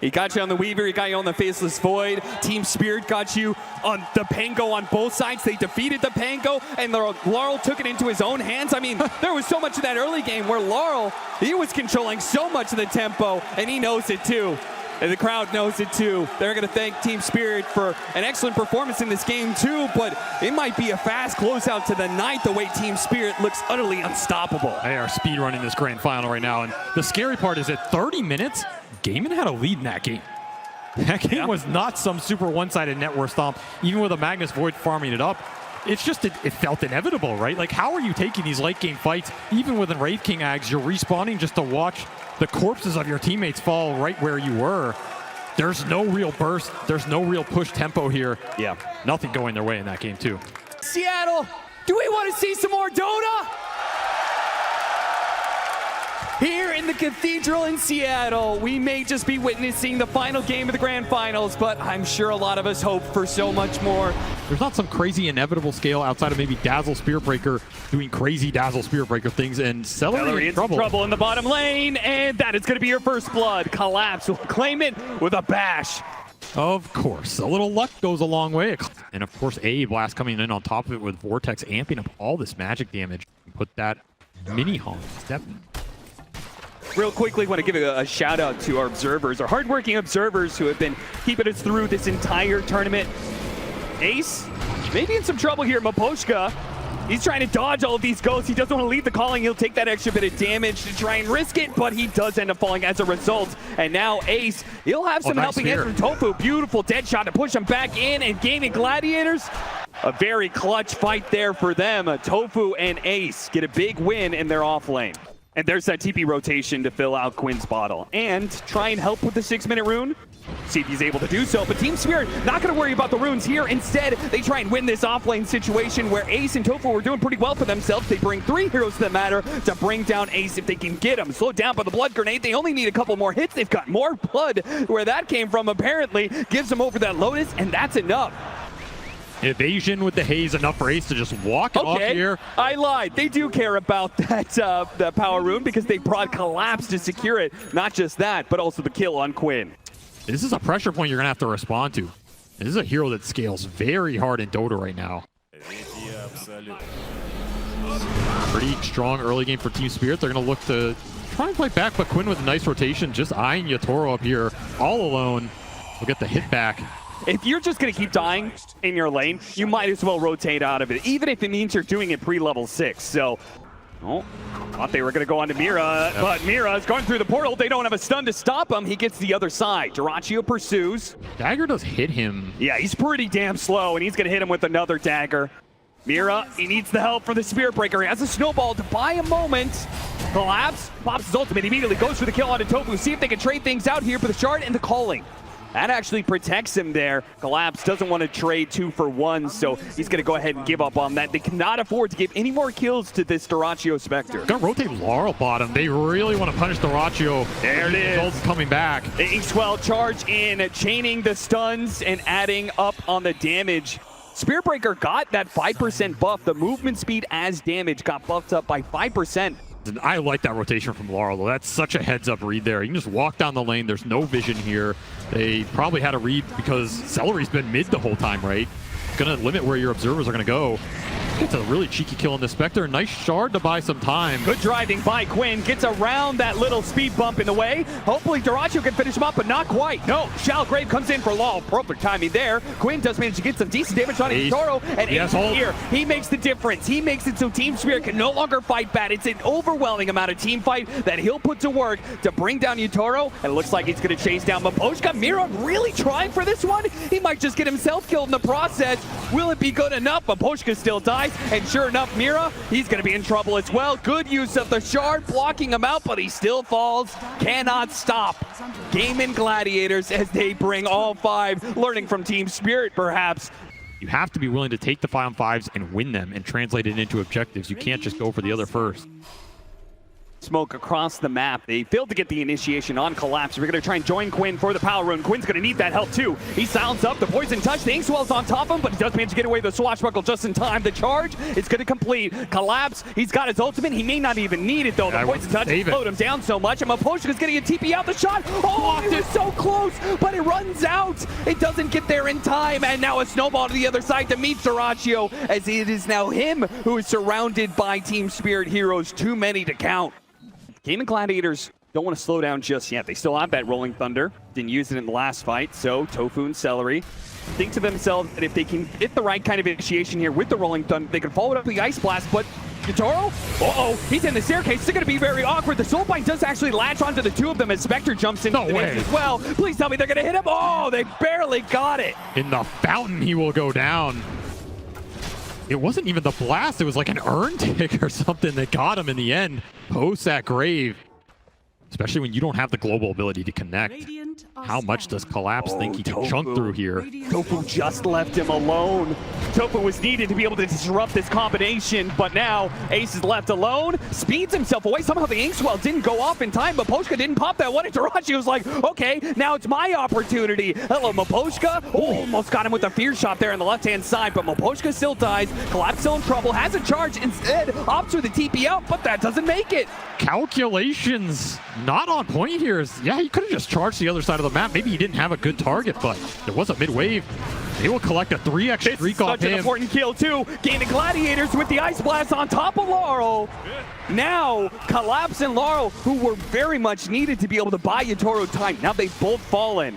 He got you on the Weaver, he got you on the Faceless Void. Team Spirit got you on the Pango on both sides. They defeated the Pango, and Laurel took it into his own hands. I mean, there was so much in that early game where Laurel, he was controlling so much of the tempo, and he knows it too. And the crowd knows it too. They're going to thank Team Spirit for an excellent performance in this game too, but it might be a fast closeout to the night the way Team Spirit looks utterly unstoppable. They are speedrunning this grand final right now, and the scary part is at 30 minutes, Gaming had a lead in that game. That game was not some super one-sided net worth stomp, even with a Magnus Void farming it up. It's just, it felt inevitable, right? Like, how are you taking these late game fights, even with a Wraith King Ags, you're respawning just to watch the corpses of your teammates fall right where you were. There's no real burst. There's no real push tempo here. Yeah. Nothing going their way in that game, too. Seattle, do we want to see some more Dota? Here in the Cathedral in Seattle, we may just be witnessing the final game of the Grand Finals, but I'm sure a lot of us hope for so much more. There's not some crazy inevitable scale outside of maybe Dazzle Spearbreaker doing crazy Dazzle Spearbreaker things, and Celery in trouble in the bottom lane, and that is going to be your first blood. Collapse will claim it with a bash. Of course, a little luck goes a long way. And of course, Blast coming in on top of it with Vortex amping up all this magic damage. Put that mini honk step. Real quickly, want to give a shout out to our observers, our hardworking observers who have been keeping us through this entire tournament. Ace, maybe in some trouble here. Maposhka, he's trying to dodge all of these ghosts. He doesn't want to leave the calling. He'll take that extra bit of damage to try and risk it, but he does end up falling as a result. And now Ace, he'll have some helping hands from Tofu. Beautiful dead shot to push him back in, and Gaming Gladiators, a very clutch fight there for them. Tofu and Ace get a big win in their off lane. And there's that TP rotation to fill out Quinn's bottle. And try and help with the 6-minute rune. See if he's able to do so, but Team Spirit not going to worry about the runes here. Instead, they try and win this offlane situation where Ace and Tofu were doing pretty well for themselves. They bring 3 heroes to the matter to bring down Ace if they can get him. Slowed down by the blood grenade. They only need a couple more hits. They've got more blood. Where that came from apparently gives them over that Lotus, and that's enough. Evasion with the haze, enough for Ace to just walk off here. I lied. They do care about that the power rune because they brought Collapse to secure it. Not just that, but also the kill on Quinn. This is a pressure point you're going to have to respond to. This is a hero that scales very hard in Dota right now. Pretty strong early game for Team Spirit. They're going to look to try and fight back, but Quinn with a nice rotation, just eyeing Yatoro up here all alone. We'll get the hit back. If you're just going to keep dying in your lane, you might as well rotate out of it, even if it means you're doing it pre-level 6. So, thought they were going to go on to Mira, but Mira is going through the portal. They don't have a stun to stop him. He gets the other side. Dyrachyo pursues. Dagger does hit him. Yeah, he's pretty damn slow, and he's going to hit him with another dagger. Mira, he needs the help from the Spirit Breaker. He has a snowball to buy a moment. Collapse, pops his ultimate, immediately goes for the kill onto Tofu. See if they can trade things out here for the shard and the calling. That actually protects him there. Collapse doesn't want to trade 2 for 1, so he's going to go ahead and give up on that. They cannot afford to give any more kills to this Dyrachyo Spectre. Gonna rotate Laurel bottom. They really want to punish Dyrachyo. There it is. Golden's coming back. The Inkswell charge in, chaining the stuns and adding up on the damage. Spirit Breaker got that 5% buff. The movement speed as damage got buffed up by 5%. I like that rotation from Laurel, though. That's such a heads-up read there. You can just walk down the lane. There's no vision here. They probably had a read because Celery's been mid the whole time, right? Gonna limit where your observers are gonna go. It's a really cheeky kill on the Spectre. Nice shard to buy some time. Good driving by Quinn. Gets around that little speed bump in the way. Hopefully Dyrachyo can finish him up, but not quite. No, Shalgrave comes in for Law. Perfect timing there. Quinn does manage to get some decent damage on Toro, and Ace here. He makes the difference. He makes it so Team Spirit can no longer fight bad. It's an overwhelming amount of team fight that he'll put to work to bring down Yatoro, and it looks like he's going to chase down Maposhka. Mira really trying for this one. He might just get himself killed in the process. Will it be good enough? Maposhka still dies, and sure enough, Mira, he's going to be in trouble as well. Good use of the shard, blocking him out, but he still falls. Cannot stop Gaming Gladiators as they bring all 5, learning from Team Spirit, perhaps. You have to be willing to take the 5-on-5s and win them and translate it into objectives. You can't just go for the other first. Smoke across the map. They failed to get the initiation on Collapse. We're going to try and join Quinn for the power rune. Quinn's going to need that help too. He sounds up. The poison touch. The Inkswell's on top of him, but he does manage to get away with the swashbuckle just in time. The charge is going to complete. Collapse. He's got his ultimate. He may not even need it though. The poison touch slowed him down so much. And Maposhka's getting a TP out the shot. Oh, it was so close, but it runs out. It doesn't get there in time. And now a snowball to the other side to meet Dyrachyo, as it is now him who is surrounded by Team Spirit heroes. Too many to count. Gaming Gladiators don't want to slow down just yet. They still have that Rolling Thunder. Didn't use it in the last fight, so Tofu and Celery think to themselves that if they can get the right kind of initiation here with the Rolling Thunder, they can follow it up with the Ice Blast, but Yatoro? He's in the staircase. It's going to be very awkward. The Soulbind does actually latch onto the 2 of them as Spectre jumps into the mix as well. Please tell me they're going to hit him. Oh, they barely got it. In the fountain, he will go down. It wasn't even the blast. It was like an urn tick or something that got him in the end. Post that grave. Especially when you don't have the global ability to connect. How much does Collapse think he can chunk through here? Tofu just left him alone. Tofu was needed to be able to disrupt this combination, but now Ace is left alone, speeds himself away. Somehow the Inkswell didn't go off in time, but Maposhka didn't pop that one, and Dyrachyo was like, okay, now it's my opportunity. Hello, Maposhka. Almost got him with a fear shot there on the left-hand side, but Maposhka still dies. Collapse still in trouble, has a charge, instead opts for the TP out, but that doesn't make it. Calculations not on point here. Yeah, he could have just charged the other side of the map. Maybe he didn't have a good target, but there was a mid-wave. They will collect a 3x streak off him. Such an important kill, too. Gaming Gladiators with the Ice Blast on top of Laurel. Now, Collapse and Laurel, who were very much needed to be able to buy Yatoro time. Now they've both fallen.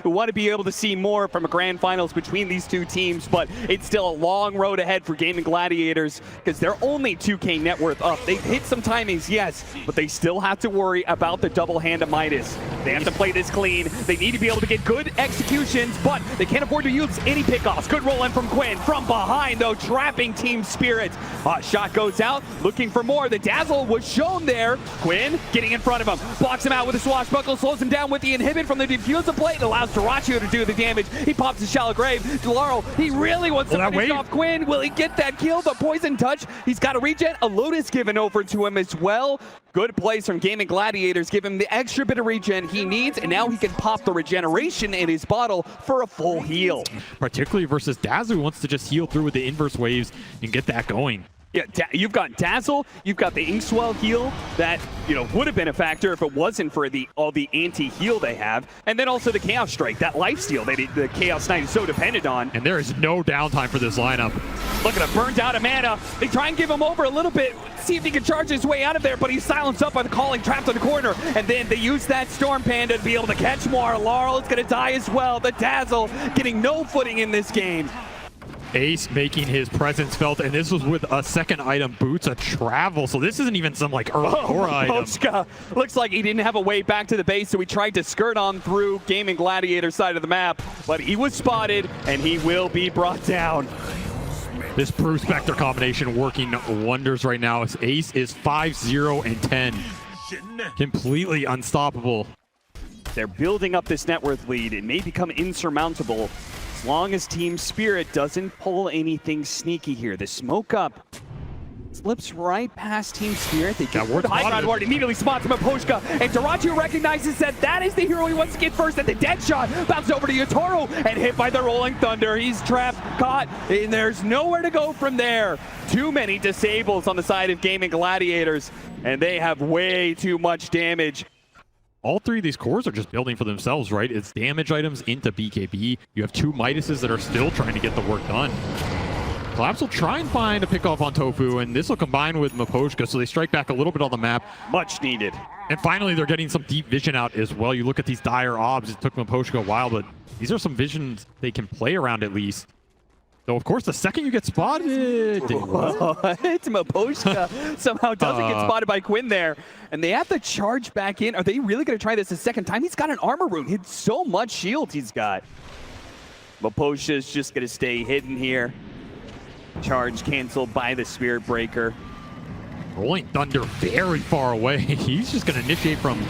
who want to be able to see more from a grand finals between these two teams, but it's still a long road ahead for Gaming Gladiators because they're only 2K net worth up. They've hit some timings, yes, but they still have to worry about the double hand of Midas. They have to play this clean. They need to be able to get good executions, but they can't afford to use any pickoffs. Good roll in from Quinn. From behind, though, trapping Team Spirit. Shot goes out, looking for more. The dazzle was shown there. Quinn getting in front of him. Blocks him out with a swashbuckle, slows him down with the inhibit from the diffuser plate, and allows Duraccio to do the damage. He pops a shallow grave. Laurel, he really wants to finish off Quinn. Will he get that kill? The poison touch. He's got a regen. A Lotus given over to him as well. Good plays from Gaming Gladiators. Give him the extra bit of regen he needs, and now he can pop the regeneration in his bottle for a full heal. Particularly versus Dazzle, who wants to just heal through with the inverse waves and get that going. Yeah, you've got Dazzle, you've got the Inkswell heal that, would have been a factor if it wasn't for all the anti-heal they have. And then also the Chaos Strike, that lifesteal that the Chaos Knight is so dependent on. And there is no downtime for this lineup. Look at him, burned out of mana. They try and give him over a little bit, see if he can charge his way out of there, but he's silenced up by the calling, trapped in the corner. And then they use that Storm Panda to be able to catch more. Laurel is going to die as well. The Dazzle getting no footing in this game. Ace making his presence felt, and this was with a second item, Boots of Travel. So this isn't even some like early core item. Poshka looks like he didn't have a way back to the base, so he tried to skirt on through Gaming Gladiator side of the map, but he was spotted, and he will be brought down. This Brew Spectre combination working wonders right now as Ace is 5-0 and 10. Completely unstoppable. They're building up this net worth lead. It may become insurmountable as long as Team Spirit doesn't pull anything sneaky here. The smoke up slips right past Team Spirit. They get the high ground ward, immediately spots him at Poshka, and Duraccio recognizes that is the hero he wants to get first at the dead shot. Bounces over to Yotaro and hit by the Rolling Thunder. He's trapped, caught, and there's nowhere to go from there. Too many disables on the side of Gaming Gladiators, and they have way too much damage. All three of these cores are just building for themselves, right? It's damage items into BKB. You have two Midases that are still trying to get the work done. Collapse will try and find a pickoff on Tofu, and this will combine with Maposhka, so they strike back a little bit on the map. Much needed. And finally, they're getting some deep vision out as well. You look at these dire obs. It took Maposhka a while, but these are some visions they can play around at least. So, of course, the second you get spotted... What? Maposhka somehow doesn't get spotted by Quinn there. And they have to charge back in. Are they really going to try this a second time? He's got an armor rune. He's so much shield he's got. Maposhka's just going to stay hidden here. Charge canceled by the Spirit Breaker. Rolling Thunder very far away. He's just going to initiate from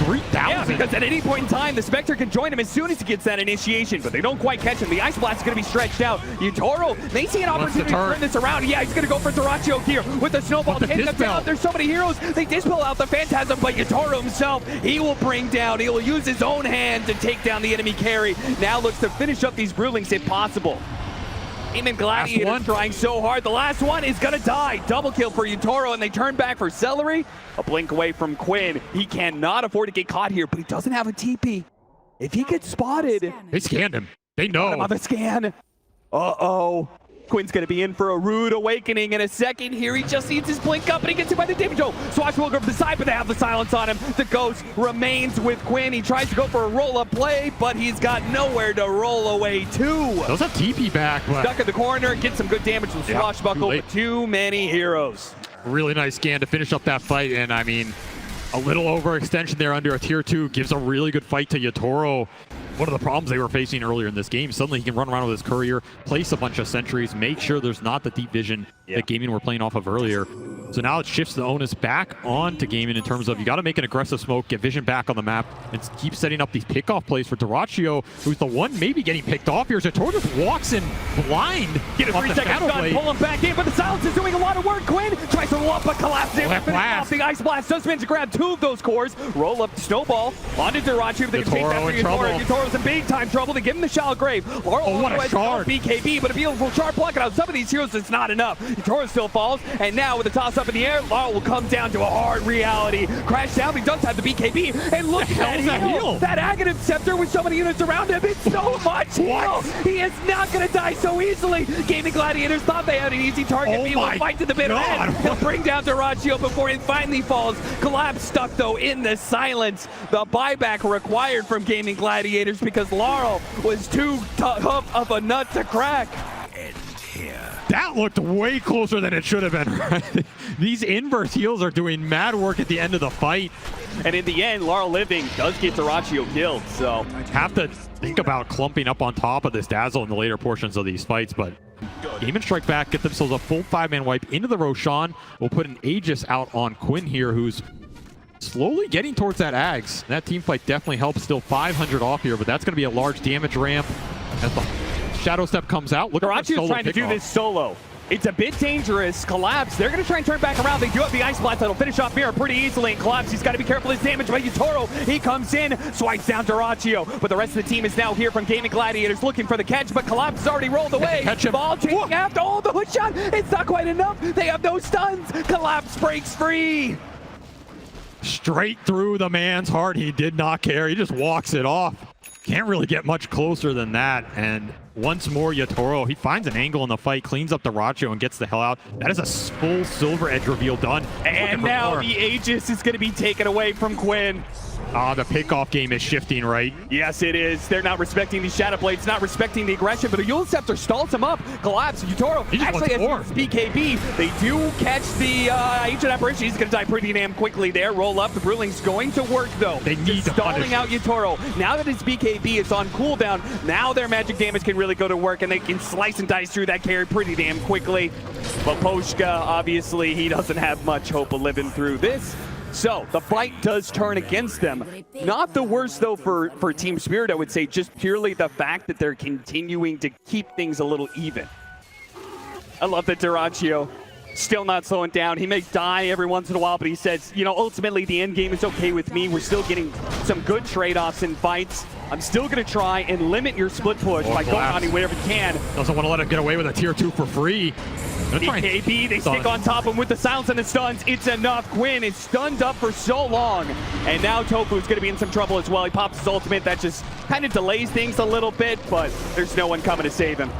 3,000. Yeah, because at any point in time, the Spectre can join him as soon as he gets that initiation, but they don't quite catch him. The Ice Blast is going to be stretched out. Yotaro may see an opportunity to turn this around. Yeah, he's going to go for Duraccio here with the Snowball. There's so many heroes. They dispel out the Phantasm, but Yotaro himself, he will bring down. He will use his own hand to take down the enemy carry. Now looks to finish up these Brewlings if possible. Gaming Gladiators trying so hard. The last one is going to die. Double kill for Yotaro, and they turn back for Celery. A blink away from Quinn. He cannot afford to get caught here, but he doesn't have a TP. If he gets spotted... They scanned him. They know. On the scan. Uh-oh. Quinn's going to be in for a rude awakening in a second here. He just needs his blink up, and he gets hit by the damage. Oh, Swashbuckler from the side, but they have the silence on him. The Ghost remains with Quinn. He tries to go for a roll-up play, but he's got nowhere to roll away to. Those have TP back. But... Stuck in the corner, gets some good damage from Swashbuckle, but too many heroes. Really nice scan to finish up that fight, and I mean, a little overextension there under a tier 2 gives a really good fight to Yotaro. One of the problems they were facing earlier in this game, suddenly he can run around with his courier, place a bunch of sentries, make sure there's not the deep vision that Gaming were playing off of earlier. So now it shifts the onus back on to Gaming in terms of you got to make an aggressive smoke, get vision back on the map, and keep setting up these pickoff plays for Duraccio, who's the one maybe getting picked off here. Yotaro just walks in blind. Get a 3-second stun, pull him back in, but the silence is doing a lot of work. Quinn tries to roll up, but collapses in. The Ice Blast does manage to grab 2 of those cores. Roll up Snowball onto Duraccio. They can take that for Yotaro. Yotoro's in big time trouble. They give him the shallow grave. Laurel what a shard. BKB, but a beautiful shard blocking out some of these heroes. It's not enough. Yotaro still falls, and now with the toss up in the air, Laurel will come down to a hard reality. Crash down, he does have the BKB, and look at that heal. That Aghanim Scepter with so many units around him. It's so much heal. He is not going to die so easily. Gaming Gladiators thought they had an easy target. He will fight to the bitter end. He'll bring down Duraccio before he finally falls. Collapse stuck, though, in the silence. The buyback required from Gaming Gladiators. Gladiators because Laurel was too tough of a nut to crack. That looked way closer than it should have been, right? These inverse heals are doing mad work at the end of the fight. And in the end, Laurel Living does get Dyrachyo killed, so. Have to think about clumping up on top of this Dazzle in the later portions of these fights, but Game and strike back, get themselves a full 5-man wipe into the Roshan. We'll put an Aegis out on Quinn here, who's slowly getting towards that Ags. That team fight definitely helps. Still 500 off here, but that's going to be a large damage ramp as the Shadow Step comes out. Look at Dyrachyo's trying to do this solo. It's a bit dangerous. Collapse, they're going to try and turn back around. They do have the Ice Blast that'll finish off Mirror pretty easily. And Collapse, he's got to be careful of his damage by Yatoro. He comes in, swipes down Dyrachyo. But the rest of the team is now here from Gaming Gladiators looking for the catch, but Collapse has already rolled away. Catch him. Ball chasing after. Oh, the hook shot. It's not quite enough. They have no stuns. Collapse breaks free. Straight through the man's heart. He did not care. He just walks it off. Can't really get much closer than that. And once more, Yatoro, he finds an angle in the fight, cleans up Dyrachyo, and gets the hell out. That is a full Silver Edge reveal done. And now the Aegis is going to be taken away from Quinn. The pickoff game is shifting, right? Yes, it is. They're not respecting these Shadow Blades, not respecting the aggression, but a Eul Scepter stalls him up. Collapse. Yatoro actually has BKB. They do catch the Ancient Apparition. He's going to die pretty damn quickly there. Roll up. The Brewling's going to work, though. They need to stalling out Yatoro. Now that his BKB is on cooldown, now their magic damage can really go to work, and they can slice and dice through that carry pretty damn quickly. But Poshka, obviously, he doesn't have much hope of living through this. So the fight does turn against them. Not the worst, though, for Team Spirit, I would say. Just purely the fact that they're continuing to keep things a little even. I love that Dyrachyo still not slowing down. He may die every once in a while, but he says, you know, ultimately the end game is okay with me. We're still getting some good trade-offs in fights. I'm still going to try and limit your split push by going on you wherever you can. Doesn't want to let him get away with a tier 2 for free. BKB, they stick on top of him with the silence and the stuns. It's enough. Quinn is stunned up for so long. And now Tofu's going to be in some trouble as well. He pops his ultimate. That just kind of delays things a little bit, but there's no one coming to save him.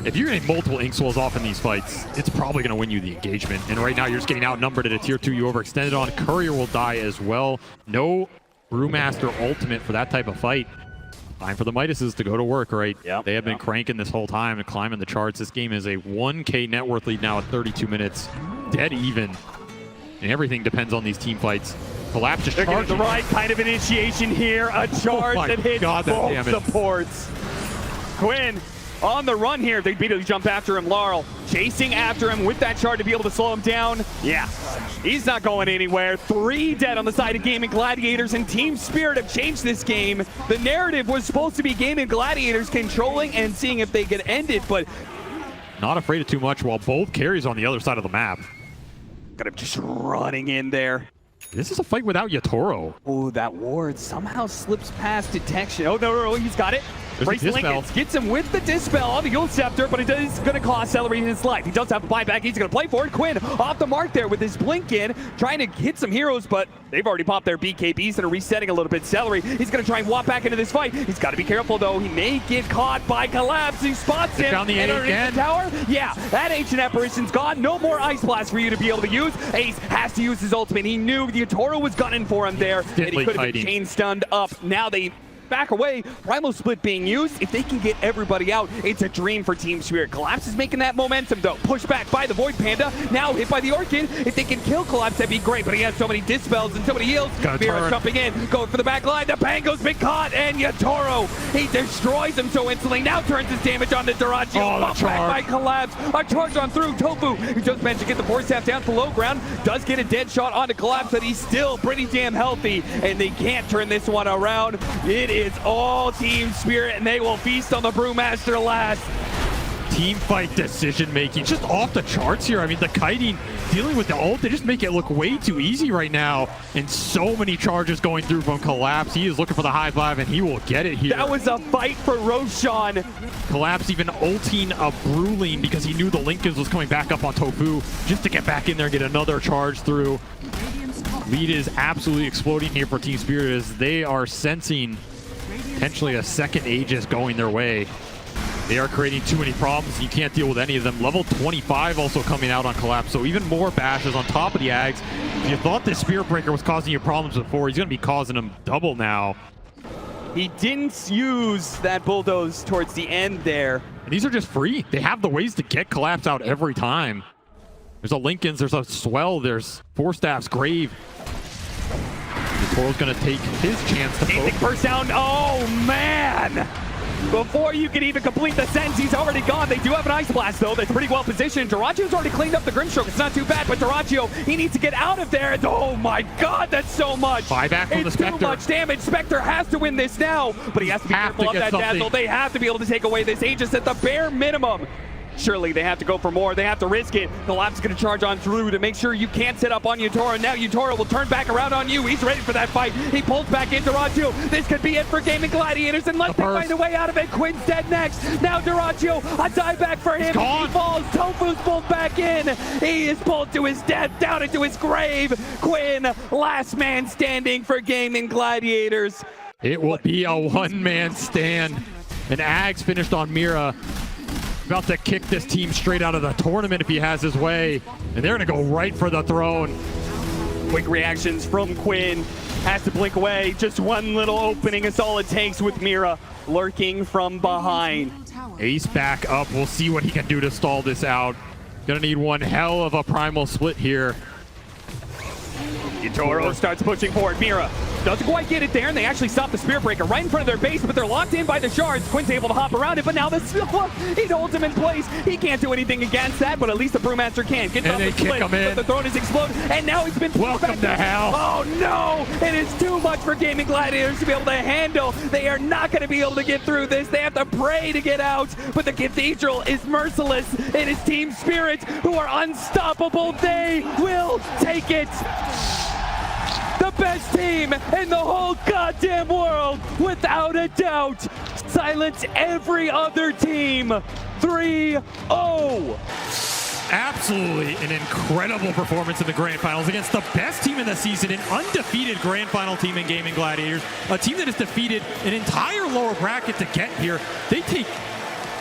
If you're getting multiple Ink Souls off in these fights, it's probably going to win you the engagement. And right now, you're just getting outnumbered at a tier 2. You overextended on. Courier will die as well. No Brewmaster ultimate for that type of fight. Time for the Midases to go to work, right? Yep. They have been cranking this whole time and climbing the charts. This game is a 1K net worth lead now at 32 minutes. Dead even. And everything depends on these team fights. Collapse just charging. They're getting the right kind of initiation here. A charge that hits both supports. Quinn on the run here. They immediately jump after him. Laurel chasing after him with that charge to be able to slow him down. Yeah, he's not going anywhere. 3 dead on the side of Gaming Gladiators, and Team Spirit have changed this game. The narrative was supposed to be Gaming Gladiators controlling and seeing if they could end it, but not afraid of too much while both carries on the other side of the map. Got him just running in there. This is a fight without Yatoro. Oh, that ward somehow slips past detection. Oh, no, he's got it. Brace Lincoln gets him with the Dispel on the Eul Scepter, but it is going to cost Celery his life. He does have a buyback. He's going to play for it. Quinn off the mark there with his blink in, trying to hit some heroes, but they've already popped their BKBs and are resetting a little bit. Celery, he's going to try and walk back into this fight. He's got to be careful, though. He may get caught by Collapse. He spots him. Found the the tower. Yeah, that Ancient Apparition's gone. No more Ice Blast for you to be able to use. Ace has to use his ultimate. He knew the Yatoro was gunning for him there, and he could have been chain stunned up. Now they back away. Primal Split being used. If they can get everybody out, it's a dream for Team Spirit. Collapse is making that momentum, though. Pushed back by the Void Panda. Now hit by the Orchid. If they can kill Collapse, that'd be great, but he has so many Dispels and so many heals. Mira's jumping in, going for the back line. The Pango's been caught, and Yatoro, he destroys him so instantly. Now turns his damage on the Dyrachyo. Back by Collapse. A charge on through. Tofu, he just managed to get the Force Staff down to the low ground. Does get a dead shot onto Collapse, but he's still pretty damn healthy, and they can't turn this one around. It is all Team Spirit, and they will feast on the Brewmaster last. Team fight decision making just off the charts here. I mean, the kiting dealing with the ult, they just make it look way too easy right now, and so many charges going through from Collapse. He is looking for the high five, and he will get it here. That was a fight for Roshan. Collapse even ulting a Brewling because he knew the Linkins was coming back up on Tofu just to get back in there and get another charge through. Lead is absolutely exploding here for Team Spirit as they are sensing potentially a second Aegis going their way. They are creating too many problems. You can't deal with any of them. Level 25 also coming out on Collapse, so even more bashes on top of the Ags. If you thought this Spirit Breaker was causing you problems before, he's going to be causing them double now. He didn't use that bulldoze towards the end there. And these are just free. They have the ways to get Collapse out every time. There's a Lincoln's, there's a Swell, there's Four Staff's Grave. Toro's gonna take his chance to Basic poke. first down. Oh, man! Before you can even complete the sentence, he's already gone. They do have an Ice Blast, though. That's pretty well positioned. Duracio's already cleaned up the Grimstroke. It's not too bad, but Duracio, he needs to get out of there. Oh, my God, that's so much. Buyback from the It's Spectre. too much damage. Spectre has to win this now, but he has to be Have to careful of get that dazzle. something. They have to be able to take away this Aegis at the bare minimum. Surely they have to go for more. They have to risk it. Collapse is going to charge on through to make sure you can't set up on Utora. Now Utora will turn back around on you. He's ready for that fight. He pulls back into Duracio. This could be it for Gaming Gladiators unless they find a way out of it. Quinn's dead next. Now Duracio, a dieback for him. He falls. Tofu's pulled back in. He is pulled to his death, down into his grave. Quinn, last man standing for Gaming Gladiators. It will be a one-man stand. And Ags finished on Mira. About to kick this team straight out of the tournament if he has his way. And they're going to go right for the throne. Quick reactions from Quinn. Has to blink away. Just one little opening is all it takes with Mira lurking from behind. Ace back up. We'll see what he can do to stall this out. Gonna need one hell of a primal split here. Utoro starts pushing forward. Mira doesn't quite get it there, and they actually stop the Spear Breaker right in front of their base, but they're locked in by the shards. Quinn's able to hop around it, but now the he holds him in place. He can't do anything against that, but at least the Brewmaster can. Gets And off they the kick split, him in. but the throne is exploded, and now he's been Welcome to hell. Oh no! It is too much for Gaming Gladiators to be able to handle. They are not going to be able to get through this. They have to pray to get out, but the Cathedral is merciless. It is Team Spirit who are unstoppable. They will take it. The best team in the whole goddamn world, without a doubt. Silence every other team. 3-0. Absolutely an incredible performance in the Grand Finals against the best team in the season, an undefeated Grand Final team in Gaming Gladiators, a team that has defeated an entire lower bracket to get here. They take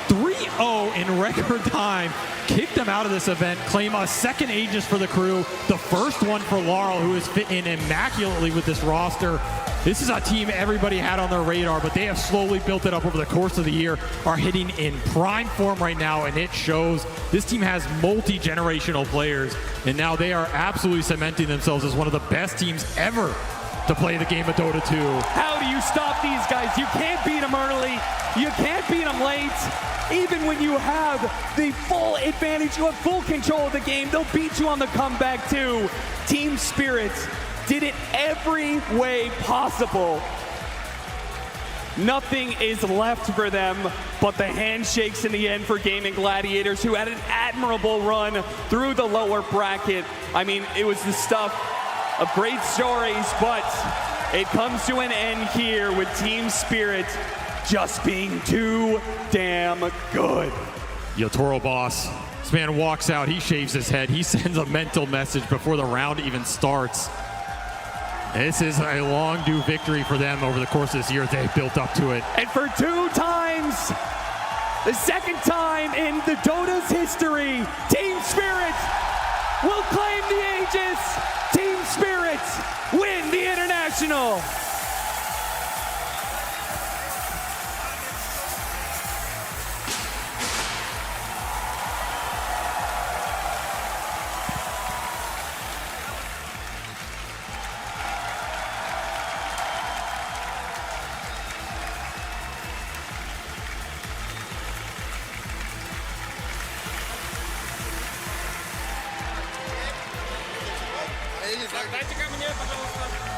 3-0 in record time, kick them out of this event, claim a second Aegis for the crew, the first one for Laurel, who has fit in immaculately with this roster. This is a team everybody had on their radar, but they have slowly built it up over the course of the year, are hitting in prime form right now, and it shows. This team has multi-generational players, and now they are absolutely cementing themselves as one of the best teams ever to play the game of Dota 2. How do you stop these guys? You can't beat them early. You can't beat them late. Even when you have the full advantage, you have full control of the game, they'll beat you on the comeback too. Team Spirit did it every way possible. Nothing is left for them but the handshakes in the end for Gaming Gladiators, who had an admirable run through the lower bracket. I mean, it was the stuff of great stories, but it comes to an end here with Team Spirit just being too damn good. Yotoro boss. This man walks out, he shaves his head, he sends a mental message before the round even starts. This is a long due victory for them over the course of this year. They've built up to it. And for 2 times, the second time in the Dota's history, Team Spirit will claim the Aegis. Team Spirit win the International. Дайте ко мне, пожалуйста.